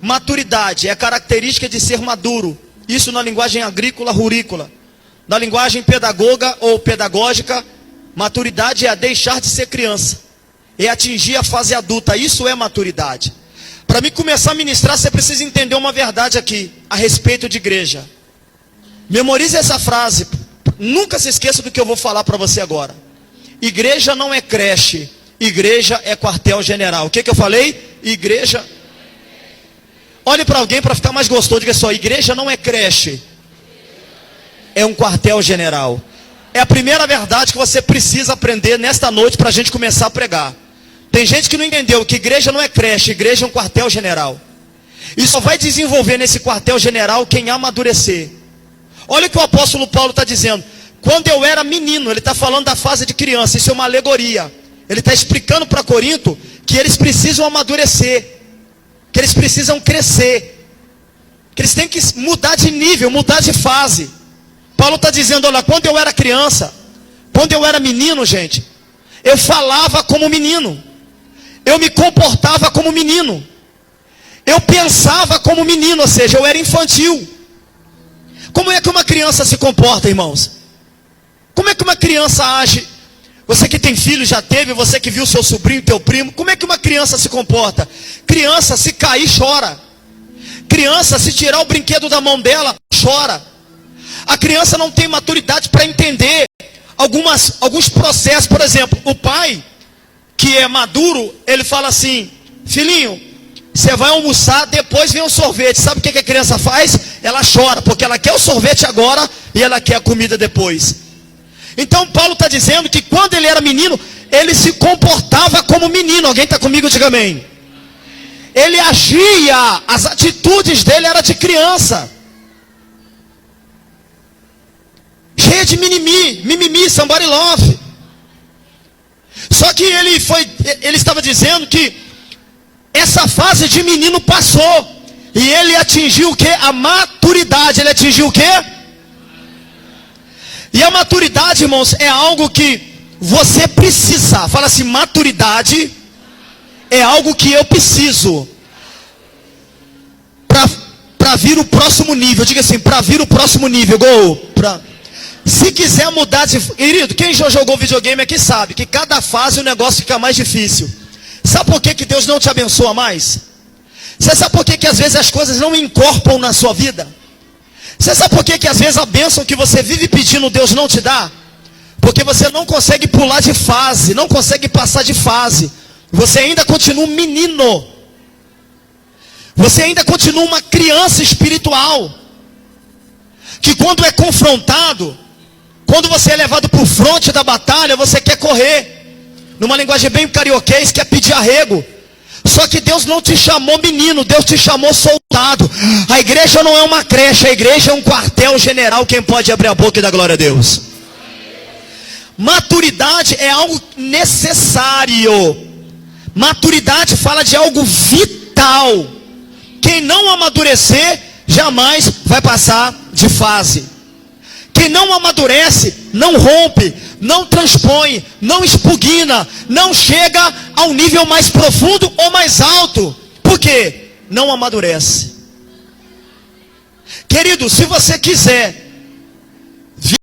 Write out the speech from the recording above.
Maturidade é a característica de ser maduro. Isso na linguagem agrícola, rurícola. Na linguagem pedagoga ou pedagógica, maturidade é deixar de ser criança. É atingir a fase adulta. Isso é maturidade. Para mim começar a ministrar, você precisa entender uma verdade aqui, a respeito de igreja. Memorize essa frase. Nunca se esqueça do que eu vou falar para você agora. Igreja não é creche. Igreja é quartel-general. O que eu falei? Igreja... Olhe para alguém para ficar mais gostoso. Diga só, igreja não é creche. É um quartel-general. É a primeira verdade que você precisa aprender nesta noite para a gente começar a pregar. Tem gente que não entendeu que igreja não é creche, igreja é um quartel-general. E só vai desenvolver nesse quartel-general quem amadurecer. Olha o que o apóstolo Paulo está dizendo. Quando eu era menino, ele está falando da fase de criança. Isso é uma alegoria. Ele está explicando para Corinto que eles precisam amadurecer. Que eles precisam crescer. Que eles têm que mudar de nível, mudar de fase. Paulo está dizendo, olha, quando eu era criança, quando eu era menino, gente, eu falava como menino. Eu me comportava como menino. Eu pensava como menino, ou seja, eu era infantil. Como é que uma criança se comporta, irmãos? Como é que uma criança age? Você que tem filho, já teve, você que viu seu sobrinho, teu primo, como é que uma criança se comporta? Criança, se cair, chora. Criança, se tirar o brinquedo da mão dela, chora. A criança não tem maturidade para entender alguns processos. Por exemplo, o pai, que é maduro, ele fala assim, filhinho, você vai almoçar, depois vem um sorvete. Sabe o que a criança faz? Ela chora, porque ela quer o sorvete agora e ela quer a comida depois. Então Paulo está dizendo que quando ele era menino, ele se comportava como menino. Alguém está comigo? Diga amém. Ele agia, as atitudes dele eram de criança. Cheia de mimimi, somebody love. Só que ele estava dizendo que essa fase de menino passou. E ele atingiu o quê? A maturidade. Ele atingiu o quê? E a maturidade, irmãos, é algo que você precisa. Fala assim, maturidade é algo que eu preciso para vir o próximo nível. Diga assim, para vir o próximo nível. Se quiser mudar de... Querido, quem já jogou videogame aqui sabe que cada fase o negócio fica mais difícil. Sabe por que Deus não te abençoa mais? Você sabe por que às vezes as coisas não incorporam na sua vida? Você sabe por que às vezes a bênção que você vive pedindo Deus não te dá? Porque você não consegue pular de fase, não consegue passar de fase. Você ainda continua um menino. Você ainda continua uma criança espiritual. Que quando é confrontado, quando você é levado para o fronte da batalha, você quer correr. Numa linguagem bem carioquês, quer pedir arrego. Só que Deus não te chamou menino, Deus te chamou soldado. A igreja não é uma creche, a igreja é um quartel-general. Quem pode abrir a boca e dar glória a Deus? Maturidade é algo necessário. Maturidade fala de algo vital. Quem não amadurecer, jamais vai passar de fase. Quem não amadurece, não rompe, não transpõe, não expugna, não chega ao nível mais profundo ou mais alto. Por quê? Não amadurece. Querido, se você quiser